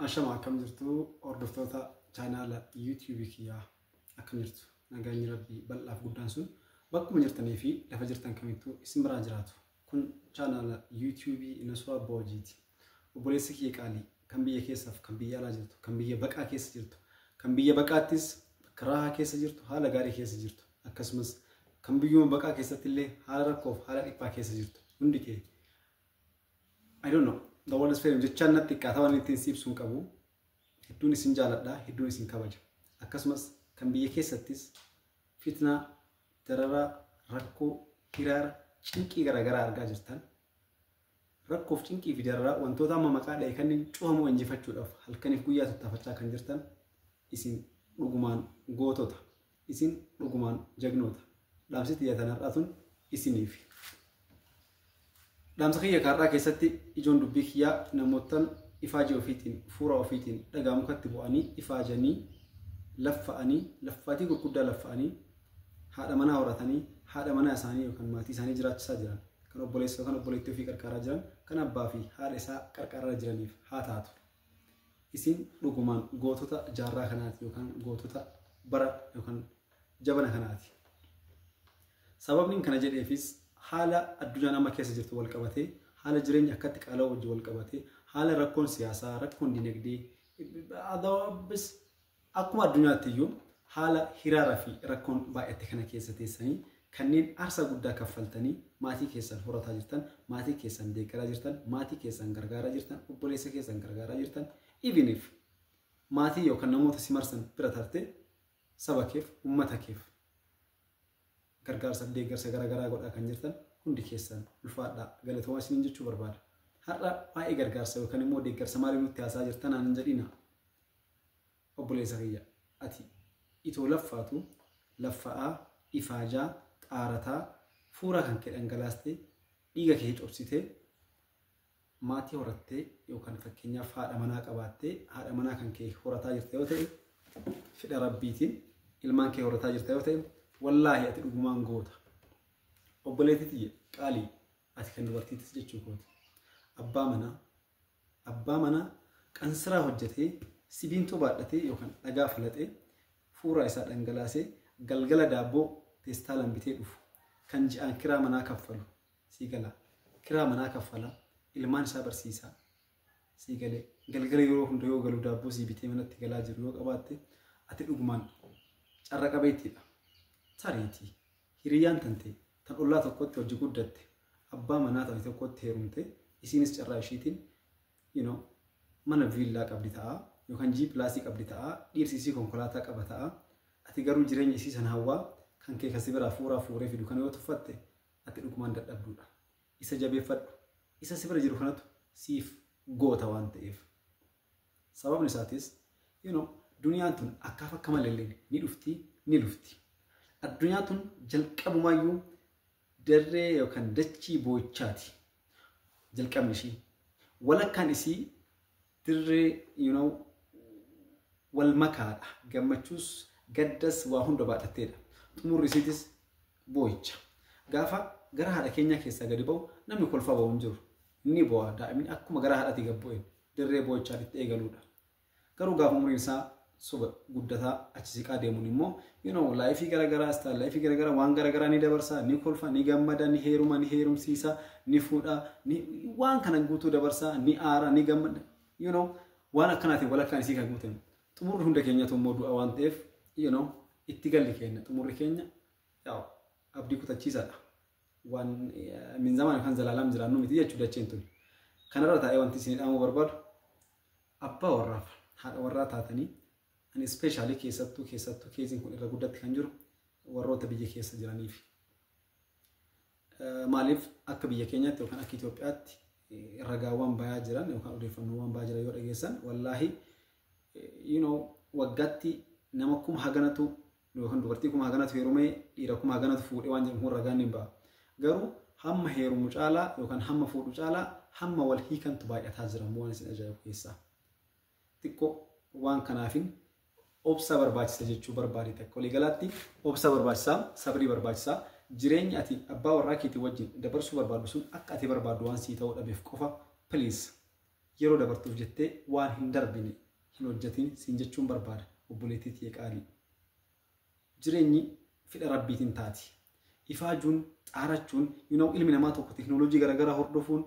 Ashama akkam jirtu hordoftoota chaanaala YouTube kiyyaa akkam jirtu nagaanyi rabbii bal'aaf guddaan sun bakkuma jirtanii fi lafa jirtan kamittuu isin biraan jiraatu kun chaanaala YouTube Nasruu Abbaa Hojiiti. Obboleessi kiyya qaalii kan biyya keessaaf kan biyya alaa jirtu kan biyya baqaa keessa jirtu kan biyya baqaattis karaahaa keessa jirtu haala gaarii keessa jirtu akkasumas kan biyyuma baqaa keessatti illee haala rakkoof haala dhiphaa keessa jirtu hundi kee I don't know. The world is fair. Jechaan natti qaatawan ittiin siibsuun qabu. Hedduun isin jaaladha, hedduun isin kabaja. Akkasumas kan biyya keessattis fitnaa, dararaa, rakkoo, hiraara, cinqii garaagaraa argaa jirtan. Rakkoof cinqii fi dararaa wantoota amma maqaa dha'e kanneen cufamoo injifachuudhaaf halkaniif guyyaa tattaafachaa kan jirtan isin dhugumaan gootota, isin dhugumaan jagnoota. Dhaamsi xiyyaatan har'aatuun isiniif. Dhaamsa kiyya kaarraa keessatti ijoon dubbii kiyyaa namootaan ifaajii ofiitiin fuura ofiitiin dhagaa mukatti bu'anii ifaajanii laffa'anii laffaatii gurguddaa laffa'anii haadha manaa horatanii haadha manaa isaanii yookaan maatii isaanii jiraachisaa jiran kan obboleessa yookaan obboleettii ofii qarqaaraa jiran kan abbaa fi haadha isaa qarqaaraa jiraniif haa taatu. Isin dhugumaan gootota jaarraa kanaati yookaan gootota bara yookaan jabana kanaati. Sababni kana jedheefis haala addunyaan amma keessa jirtu wal qabatee haala jireenya akkatti qaala'u wajjin wal qabatee haala rakkoon siyaasaa rakkoon dinagdee akkuma addunyaatti iyyuu haala hiraaraa fi rakkoon baay'ate kana keessa teessanii kanneen aarsaa guddaa kaffaltanii maatii keessan horataa jirtan maatii keessan deeggaraa jirtan maatii keessan gargaaraa jirtan obboleessa keessan gargaaraa jirtan even if maatii yookaan namoota si marsan bira tarte saba keef uummata keef gargaarsa deeggarsa garaagaraa godhaa kan jirtan hundi keessan ulfaadhaa galatoomaa isiniin jechuu barbaada. Har'a waa'ee gargaarsa yookaan immoo deeggarsa maalii nutti haasaa jirtan aan hin jedhina. Obboleessa kiyya ati itoo laffaatu laffa'aa ifaajaa xaarataa fuura kan kee dhangalaastee dhiiga kee cobsitee maatii horattee yookaan fakkeenyaaf haadha manaa qabaattee haadha manaa kan kee horataa jirte yoo ta'e fedha rabbiitiin ilmaan kee horataa jirte yoo ta'e wallahi ati dhugumaan goota. Obboleettiti qaalii ati kan dubartiitis jechuu kooti. Abbaa manaa qansiraa hojjetee sibiintoo baadhatee yookaan dhagaa filatee fuura isaa dhangalaasee galgala daabboo teestaalaan bitee dhufu kan ji'aan kiraa manaa kaffalu sii gala. Kiraa manaa kaffala ilmaan isaa barsiisaa sii galee galgala yeroo hunda yoo galu daabboo sii bitee manatti galaa jiru yoo qabaatte ati dhugumaan carra qabeettiidha. Tariitii hiriyyaan tante tan ollaa tokkotti hojii guddatte abbaa manaa ta'e tokkotti heerumte isinis carraa ishiitiin mana viillaa qabdi ta'a yookaan G+ qabdi ta'a dhiirsisii konkolaataa qaba ta'a ati garuu jireenya isii san hawwaa kan kee kasi biraa fuuraa fuuree fidu kan yoo tuffatte ati dhugumaan dadhabduudha. Isa jabeeffadhu isa si bira jiru kanatu siif goota waan ta'eef sababni isaatis duniyaan tun akka malee ni dhufti. Addunyaan tun jalqabumayyuu darree yookaan dachii boo'ichaati. Jalqabni ishii walakkaan isii dirree wal makaadha. Gammachuus gaddas waa hunda baadhatteedha. Xumurri isiitis boo'icha. Gaafa gara haadha keenyaa keessaa gadi ba'u namni kolfaa ba'u hin jiru. Inni bo'a daa'imni akkuma gara haadhatii gad bu'een dirree boo'ichaa itti eegaluudha. Garuu gaafa umriin isaa suba guddataa achi siqaa deemuun immoo laayifii garaagaraa istaan laayifii garaagaraa waan garaagaraa ni dabarsaa ni kolfa ni gammada ni heeruma ni heerumsiisa ni fuudhaa waan kana guutuu dabarsaa ni aara ni gammada waan akkanaatiin walakkaan isii kan guutan xumurri hunda keenyatu immoo du'a waan ta'eef itti galli keenya xumurri keenya abdii kutachiisaadha waan min zamaan kan zalaalam jiraannu miti jechuu dacheen tun kanarra taa'ee wanti isin dhaamuu barbaadu abbaa warraaf haadha warraa taatanii ani especially keessattuu keessiin kun irra guddatti kan jiru warroota biyya keessa jiraniif. Maaliif akka biyya keenyaatti yookaan akka Itoophiyaatti ragaawwan bayaa jiran yookaan odeeffannoowwan bayaa jiran yoo dhageessan wallaahi waggaatti nama kuma haganatu yookaan dubartii kuma haganatu heerumee dhiira kuma haganatu fuudhee waan jedhamu ragaan hin ba'a. Garuu hamma heerumu caalaa yookaan hamma fuudhu caalaa hamma wal hiikantu baay'ataa jiran waan isin ajaa'ibu keessaa. Xiqqoo waan kanaafin obsa barbaachisa jechuu barbaade takka walii galaatti obsa barbaachisaa sabrii barbaachisaa jireenya ati abbaa warraa keetii wajjin dabarsuu barbaadu sun akka ati barbaadu waan sii ta'uu dhabeef qofa please yeroo dabartuuf jettee waan hin darbine hin hojjetin siin jechuun barbaada obboleettii tiyya qaalii. Jireenyi fedha rabbiitiin taati. Ifaajuun xaarachuun ilmi namaa tokko teknooloojii garaagaraa hordofuun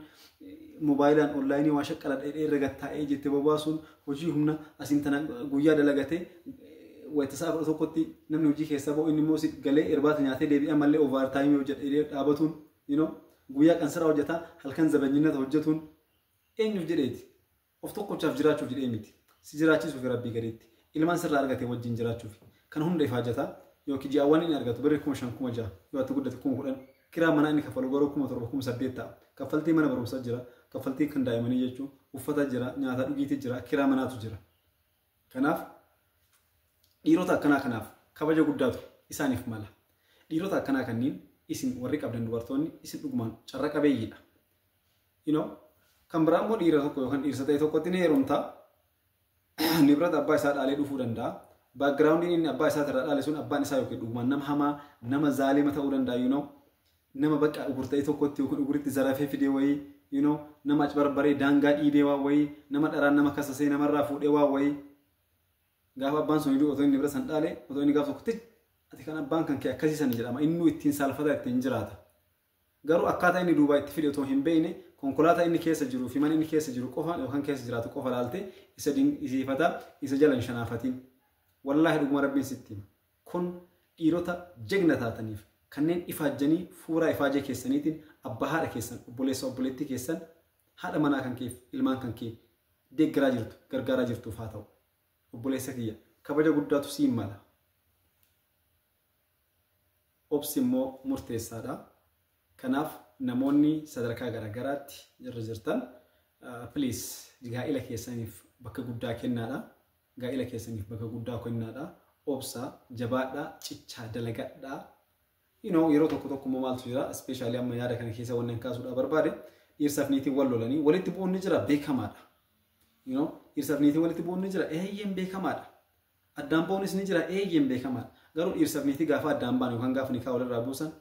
moobaayiliin onlaayinii waa shaqqala dheedhee irra gattaa'ee jettee bobaasuun hojii humna asiin tana guyyaa dalagatee wayitasaa kudha tokkotti namni hojii keessa ba'u inni immoo galee irbaata nyaatee deebi'ee mallee overtime hojjetee dhaabatuun guyyaa qansiraa hojjetaa halkan zabanyinata hojjetuun eenyuuf jedheeti of tokkochaaf jiraachuuf jedhee miti si jiraachisuuf rabbii gadiitti ilmaan sirraa argatee wajjin jiraachuuf kan hunda ifaajataa yookiin ji'aawwan inni argatu birrii 5,000 yoo ati guddate 10,000 kiraa manaa inni kaffalu garuu 7,000 ta'a kaffaltii mana barumsaa jira kaffaltii kan daa'imanii jechuun uffata jira nyaata dhugiitii jira kiraa manaatu jira. Kanaaf dhiirota akkanaa kanaaf kabaja guddaatu isaaniif mala. Dhiirota akkanaa kanniin isin warri qabdan dubartoonni isin dhugumaan carra qabeeyyiidha. Kan biraa immoo dhiira tokko yookaan dhiirsa ta'e tokkotti ni heerumtaa. Nibirata abbaa isaa dhaalee dhufuu danda'a. Backgroundiin inni abbaa isaa irraa dhaale sun abbaan isaa yookiin dhugumaan nama hamaa nama zaalima ta'uu danda'a. Nama bakka ugurta'e tokkotti yookiin uguritti zarafee fidee wayii nama achi barbaree daangaa dhiibee waa wayii nama dharaan nama kasasee namarraa fuudhee waa wayii. Gaafa abbaan sun otoo inni bira san dhaale otoo inni gaafa tokkotti ati kan abbaan kan kee akkasiisan jedhama inni ittiin saalfata ittiin jiraata. Garuu akkaataa inni duubaa itti fide otoo hin beekne konkolaataa inni keessa jiruu fi mana inni keessa jiru qofa yookaan keessa jiraatu qofa laaltee isa dinqisiifata isa jala hin shanaafatiin. Wallaahi dhuguma rabbiin sitti kun dhiirota jigna taataniif kanneen ifaajjanii fuuraa ifaajee keessaniitiin abbaa haadha keessan obboleessa obboleettii keessan haadha manaa kan keef ilmaan kan kee deeggaraa jirtu gargaaraa jirtuuf haa ta'u. Obboleessa kiyya kabaja guddaatu siin mala. Obsi immoo murteessaadha. Kanaaf namoonni sadarkaa garaagaraatti irra jirtan please gaa'ila keessaniif bakka guddaa kennaadha. Gaa'ila keessaniif bakka guddaa kennaadha. Obsa jabaadhaa cichaa dalagadhaa. Yeroo tokko maaltu jira especially amma yaada kana keessa wanneen kaasuudhaa barbaade dhiirsaaf niitiin wal lolanii walitti bu'uun ni jira beekamaadha. Dhiirsaaf niitiin walitti bu'uun ni jira eeyyeen beekamaadha. Addaan ba'uunis ni jira eeyyeen beekamaadha. Garuu dhiirsaaf niitii gaafa addaan ba'an yookaan gaafa nikaa walirraa buusan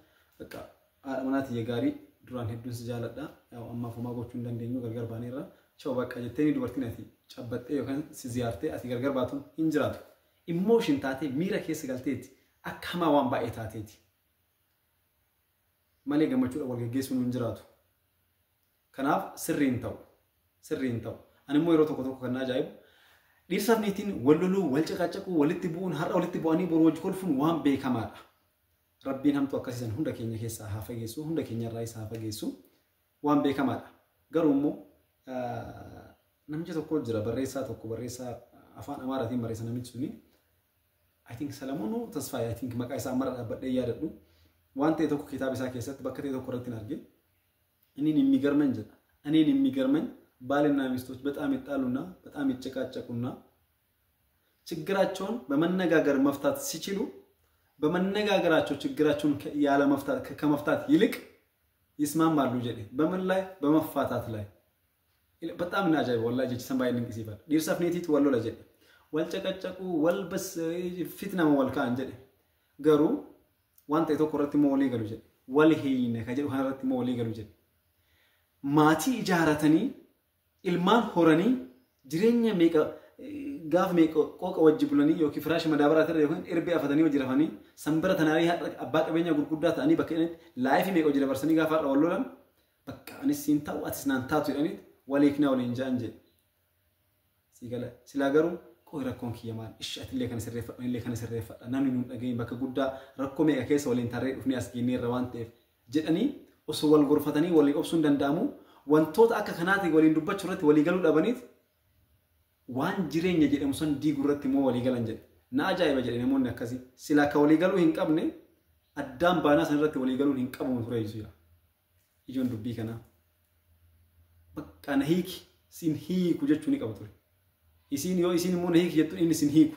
haadha manaatii gaarii duraan hedduun si jaaladha. Ammaaf homaa gochuu hin dandeenyu gargar baaneerra. Choo bakka jettee dubartiin ati cabbattee yookaan si ziyaartee ati gargar baatuun hin jiraatu. Emotion taatee miira keessa galteeti akka hamaa waan baay'ee taateeti. Malee gammachuudha wal geggeessuun hin jiraatu. Kanaaf sirriin ta'u. Ani immoo yeroo tokko kan ajaa'ibu dhiirsaaf niitiin wal loluu wal caqacaquu walitti bu'uun har'a walitti bu'anii boru wajji kolfuun waan beekamaadha. Rabbiin hamtu akkasiisan hunda keenya keessaa haa fageessu hunda keenya irraa isaa haa fageessu waan beekamaadha. Garuu immoo namicha tokko jira barreessaa afaan Amaaraatiin barreessa namichi suni. I think Salamoon Tasfaayee I think maqaa isaa mara dhaabbadhee yaadadhu. Waan ta'e tokko kitaaba isaa keessatti bakka ta'e tokko irratti argee inni የሚገርመኝ jedha. እኔን የሚገርመኝ ባልና ሚስቶች በጣም ይጣሉና በጣም ይጨቃጨቁና ችግራቸውን በመነጋገር መፍታት ሲችሉ በመነጋገራቸው ችግራቸውን ያለ መፍታት ከመፍታት ይልቅ ይስማማሉ ጀዴ በምን ላይ በመፋታት ላይ በጣም ናጃይ ወላሂ ጀች ሰማይ ንንቅስ ይባል ዲርሳፍ ኔቲት ወሎ ለጀዴ ወልጨቀጨቁ ወልበስ ፊትና ወልካ እንጀዴ ገሩ ዋንተ የተቆረጥ ሞሊ ገሉ ጀዴ ወልሂነ ከጀዱ ሀረት ሞሊ ገሉ ጀዴ ማቲ ኢጃራተኒ ilmaan horanii jireenya meeqa gaaf meeqa qoqa wajjibulanii yookiin firaash madaabaraa irra yookiin irbee afatanii hojii rafanii sanbira tanaarii abbaa qabeenya gurguddaa ta'anii bakka inni laayifii meeqa hojii dabarsanii gaafa har'a wal lolan bakka anis siin ta'u atis naan taatu jedhanii waliiknaa waliin ja'an jedhe. Sigala silaa garuu qo'i rakkoon kiyya maal ishi atillee kan sirreeffadha illee kan sirreeffadha namni nuun dhagayin bakka guddaa rakkoo meeqa keessa waliin tarree dhufnee as geenye irra waan ta'eef jedhanii osoo wal gorfatanii walii obsuun danda'amu. Wantoota akka kanaati waliin dubbachuu irratti walii galuu dhabaniit waan jireenya jedhamu san diiguu irratti immoo walii galan jedhe. Na ajaa'iba jedhe namoonni akkasii silaa akka walii galuu hin qabne addaan baanaa san irratti walii galuun hin qabamu ture jechuudha. Ijoon dubbii kanaa bakka na hiiki siin hiiku jechuu ni qabu ture. Isiin yoo isiin immoo na hiiki jettu inni siin hiiku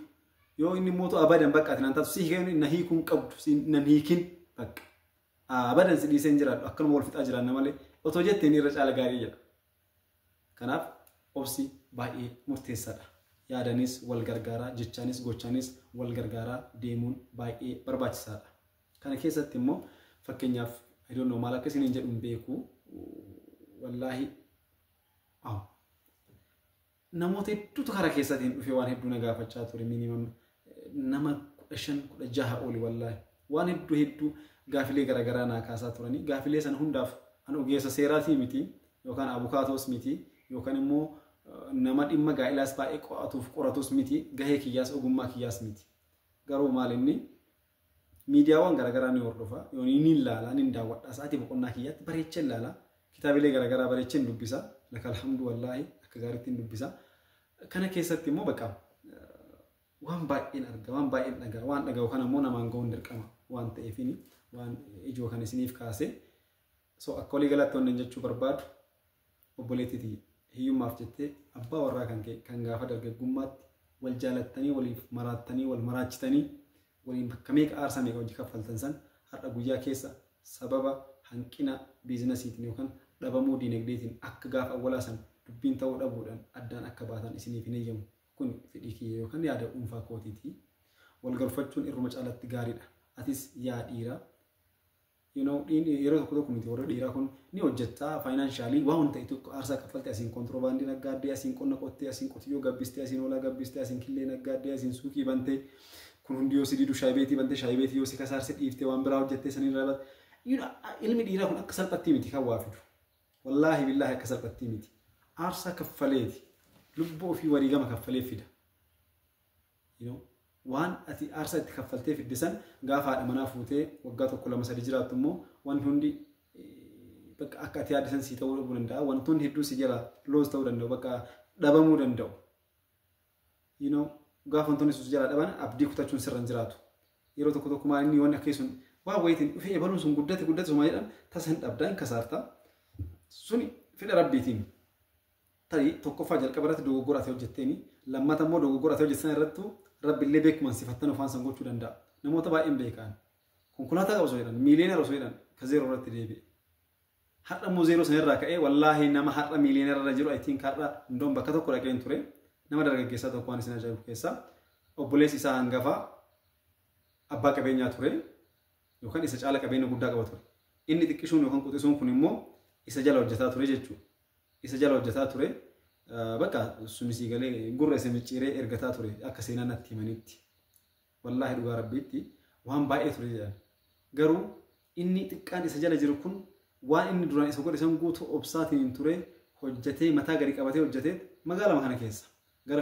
yoo inni immoo abadan bakka ati naan taatu si hiikee na hiikuu hin qabdu siin nan hiikin bakka abadan si dhiisee hin jiraadhu akkanuma wal fixaa jiraanna malee. Otoo jetteen irra caala gaarii jedha. Kanaaf obsi baay'ee murteessaadha. Yaadanis wal gargaaraa jechaanis gochaanis wal gargaaraa deemuun baay'ee barbaachisaadha. Kana keessatti immoo fakkeenyaaf I don't know maal akka isiniin jedhu hin beeku wallaahi namoota hedduutu karaa keessaatiin dhufee waan hedduu na gaafachaa ture minimum nama 5-16 oli wallahi waan hedduu gaafilee garaagaraa naa kaasaa turani gaafilee sana hundaaf an ogeessa seeraatii miti yookaan abukaatoos miti yookaan immoo nama dhimma gaa'ilaas baay'ee qo'atuuf qoratus miti gahee kiyyaas ogummaa kiyyaas miti garuu maal inni miidiyaawwan garaagaraa ni hordofa yoon inni ilaala ni daawwadha sa'aatii boqonnaa kiyyaatti bareechee ilaala kitaabilee garaagaraa bareechee dubbisa laka alhamdu wallahi akka gaariitti dubbisa kana keessatti immoo baqa waan baay'een arga waan baay'een dhagaa waan dhagaa kana immoo namaan ga'uun dirqama waan ta'eefini waan ijoo kan isiniif kaase so akka walii galatti waan jechuu barbaadu obboleettii hiyyummaaf jettee abbaa warraa kan gaafa dargaggummaatti wal jaalattanii waliif maraattanii wal maraachitanii waliin bakka meeqa aarsaa meeqa hojii kaffaltan san har'a guyyaa keessa sababa hanqina biizinasiitiin yookaan dhabamuu diinagdeetiin akka gaafa awwalaa san dubbiin ta'uu dhabuudhaan addaan akka baatan isiniif hin eeyyamu kun fedhii kiyya yookaan yaada dhuunfaa kootiiti wal galfachuun irruma caalatti gaariidha atis yaa dhiira yeroo tokko miti warra dhiiraa kun ni hojjetta financially waan ta'e tokko aarsaa kaffalte asiin kontiroobaandii naggaadee asiin qonna qottee asiin qotiyyoo gabbistee asiin hoolaa gabbistee asiin killee naggaadee asiin suuqii bantee kun hundi yoo si didu shaayibeetii bantee shaayibeetii yoo si kasaarse dhiiftee waan biraa hojjettee saniin irraa ilmi dhiiraa kun akka salphatti miti kan waa fidu wallaahi billaahi akka salphatti miti aarsaa kaffaleeti lubbuu ofii wariigama kaffalee fida waan ati aarsaa itti kaffaltee fiddisan gaafa haadha manaa fuutee waggaa 1-2 jiraattu immoo wanti hundi akka ati yaaddisan si ta'uu dhabuu danda'a wantoonni hedduu si jala loos ta'uu danda'u bakka dhabamuu danda'u gaafa wantoonni si jala dhaban abdii kutachuun sirran jiraatu yeroo tokko maal inni waan akka sun waa wayitiin dhufee baluun sun guddate suma jedhan tasan dhabdaan kasaarta suni fedha rabbiitiin tarii tokkoffaa jalqabarratti dogoggora ta'e hojjetteeni lammata immoo dogoggora ta'e hojjetsan irrattu rabbiillee beekuman sifattan ofaan san gochuu danda'a namoota baay'een beekan konkolaataa qabu osoo jedhan miiliyoonera osoo jedhan ka zeeroo irratti deebi'e har'a immoo zeeroo san irraa ka'ee wallaahi nama har'a miiliyoonera irra jiru ayitiin har'a hundoon bakka tokko dhaqeen ture nama dargaggeessaa tokko waan isin ajaa'ibu keessaa obboleessi isaa hangafaa abbaa qabeenyaa ture yookaan isa caala qabeenya guddaa qaba ture inni xiqqishuun yookaan quxisuun kun immoo isa jala hojjetaa ture jechuudha isa jala hojjetaa ture bakka sunisii galee gurra isa micciiree ergataa ture akka seenaan natti himanitti wallaahi dhugaa rabbiitti waan baay'ee ture jedhan garuu inni xiqqaan isa jala jiru kun waan inni duraan isa godhe san guutuu obsaatiin ture hojjetee mataa gadi qabatee hojjetee magaalaa kana keessa gara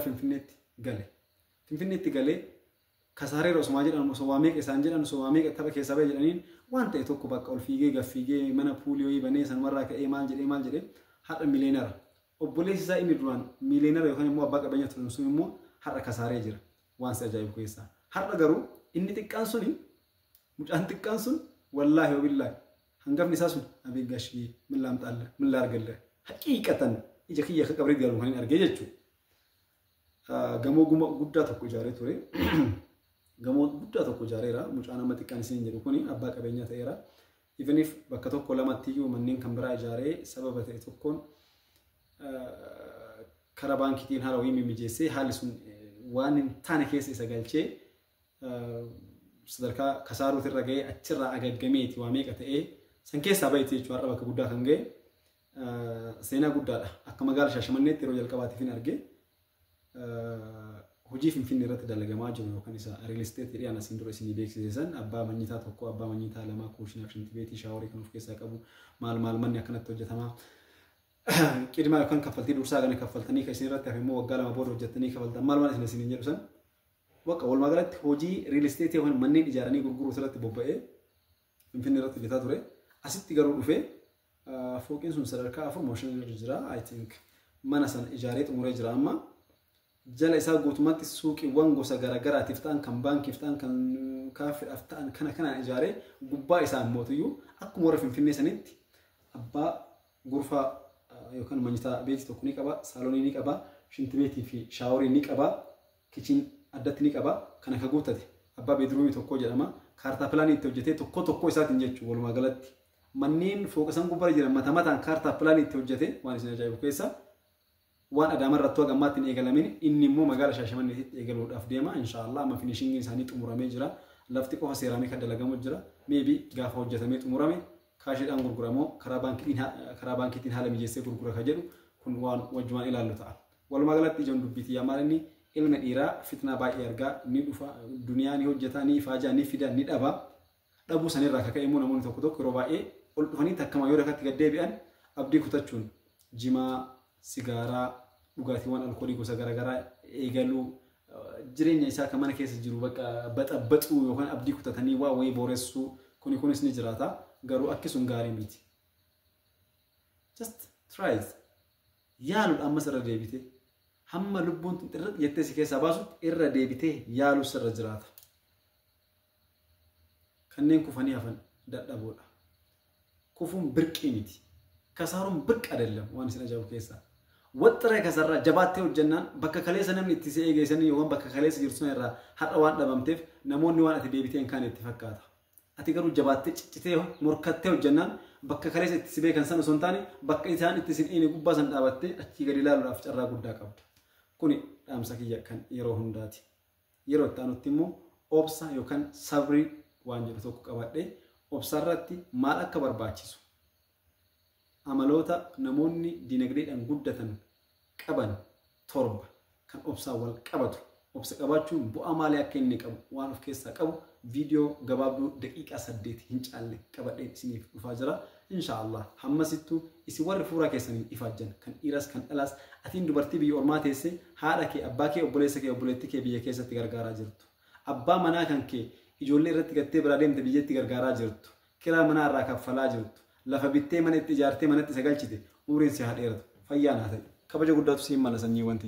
Finfinneetti galee kasaareera osoo jedhan osoo waa meeqa isaan jedhan osoo waa meeqa tapha keessa ba'e jedhaniin waan ta'e tokko bakka ol fiigee gaffiigee mana puuliyoo banee sanumarraa ka'ee maal jedhee har'a miiliyoonera obboleessi isaa inni duraan miiliyoonera yookaan immoo abbaa qabeenya ture sun immoo har'a kasaaree jira waan si ajaa'ibu keessaa har'a garuu inni xiqqaan suni mucaan xiqqaan sun wallaahi wabillaahi hangafni isaa sun abin gashii min laamxaalla min laargalle haqiiqatan ija kiyya akka qabrii galu kan argee jechuudha gamoo guddaa tokko ijaaree ture gamoo guddaa tokko ijaareera mucaan nama xiqqaan isin jedhu kuni abbaa qabeenyaa ta'eera even if bakka tokko lamatti iyyuu manneen kan biraa ijaaree sababa ta'e tokkoon karaa baankiitiin haala wayii mijeessee haalli sun waan hin taane keessa isa galchee sadarkaa kasaaruuti irra ga'ee achirraa agaggameeti waa meeqa ta'ee san keessaa baay'ee jechuudha har'a bakka guddaa kan ga'e seenaa guddaadha akka magaalaa Shaashamanneetti yeroo jalqabaatiif hin arge hojii Finfinnee irratti dalagamaa jiru yookaan isa real estate dhiyaan asiin dura isinii beeksisan abbaa manyitaa tokko abbaa manyitaa lamaa kuushinaaf shinti beetii shaaworii kan of keessaa qabu maal manni akkanatti hojjetamaa qidmaa yookaan kaffaltii dursaa kana kaffaltanii kan isin irratti hafe immoo waggaa 2 booda hojjettanii kaffaltan maal isin jedhu san bakka walumaa galatti hojii real estate yookaan manneen ijaaranii gurguruu irratti bobba'ee Finfinnee irratti hojjetaa ture asitti garuu dhufee fooqiin sun sadarkaa 4 mooshin jira I think mana san ijaaree xumuree jira amma jala isaa guutummaatti suuqiiwwan gosa garaagaraatiif ta'an kan baankiif ta'an kan kaafeedhaaf ta'an kana ijaaree gubbaa isaa mootiyyuu akkuma warra Finfinnee sanitti abbaa gurfaa yookaan manyitaa beetii tokko ni qaba saaloonii ni qaba shinti beetii fi shaaworii ni qaba kichiin addatti ni qaba kana ka guutate abbaa beedruumii tokko jedhama kaartaa pilaanii itti hojjetee tokko isaatiin jechuudha walumaa galatti manneen fooqa san gubbaa jiran mataan kaartaa pilaanii itti hojjetee waan isin ajaa'ibu keessa waan Adaamaa irratti gammaatti eegalamin inni immoo magaalaa Shaashamanneetti eegaluudhaaf deema inshallah amma finishingiin isaanii xumuramee jira lafti qofa seeraamii kan dalagamu jira maybe gaafa hojjetamee xumurame kaashiidhaan gurguramoo karaa baankiitiin haala mijeessee gurgura ka jedhu kun waan wajjumaan ilaallu ta'a walumaa galatti ijoon dubbiitii yaamalini ilma dhiiraa fitnaa baay'ee argaa ni dhufa duniyaa ni hojjetaa ni faajaa ni fida ni dhaba dhabuu sanirraa kaka'e immoo namoonni tokko tokko yeroo baay'ee ol dhufanii takkama yoo dakatti gaddeebi'an abdii kutachuun jimaa sigaaraa dhugaatiiwwan alkoolii gosa garaagaraa eegaluu jireenya isaa kan mana keessa jiru bakka baxabbatu yookaan abdii kutatanii waa wayii booressuu kunis ni jiraata garuu akkasuma gaarii miti. Just try it. Yaaluun ammas irra deebitee hamma lubbuun xirri jettee si keessaa baasutti irra deebitee yaaluu sirra jiraata. Kanneen kufanii hafan dadhaboodha. Kufuun birqii miti. Kasaaruun birqa adeelam waan isin ajaa'ibu keessaa. Waxxiree kasarraa jabaattee hojjannaan bakka kaleessa namni itti si eegeessanii yookaan bakka kaleessa jirtu sana irraa har'a waan dhabamteef namoonni waan ati deebitee hin kaane itti fakkaata. Ati garuu jabaattee ciccitee morkattee hojjannaan bakka kaleessa itti si beekan sana osoo hin taane bakka isaan itti sin dhiini gubbaa san dhaabattee achii gadi ilaaluudhaaf carraa guddaa qabda. Kuni dhaamsa kiyya kan yeroo hundaati. Yeroo itti aanutti immoo obsa yookaan sabrii waan jedhu tokko qabadhee obsarratti maal akka barbaachisu. Amaloota namoonni dinagdeedhaan guddatan qaban torba kan obsaan wal qabatu. Obsa qabaachuun bu'aa maalii akka inni qabu waan of keessaa qabu viidiyoo gabaabduu daqiiqaa 8 hin caalle qabadhee isiniif dhufaa jira. Inshaallah hammasittuu isin warri fuula keessaniin ifaajjan kan dhiiras kan dhalaas atiin dubartii biyya ormaa teessee haadha kee abbaa kee obboleessa kee obboleettii kee biyya keessatti gargaaraa jirtu. Abbaa manaa kan kee ijoollee irratti gattee biraa deemte biyyatti gargaaraa jirtu. Kiraa manaa irraa kaffalaa jirtu. Lafa bittee mana itti ijaartee manatti sagalchite umriin si haa dheeratu. Fayyaa naa ta'e. Kabaja guddaatu siin mala sanyii wanti.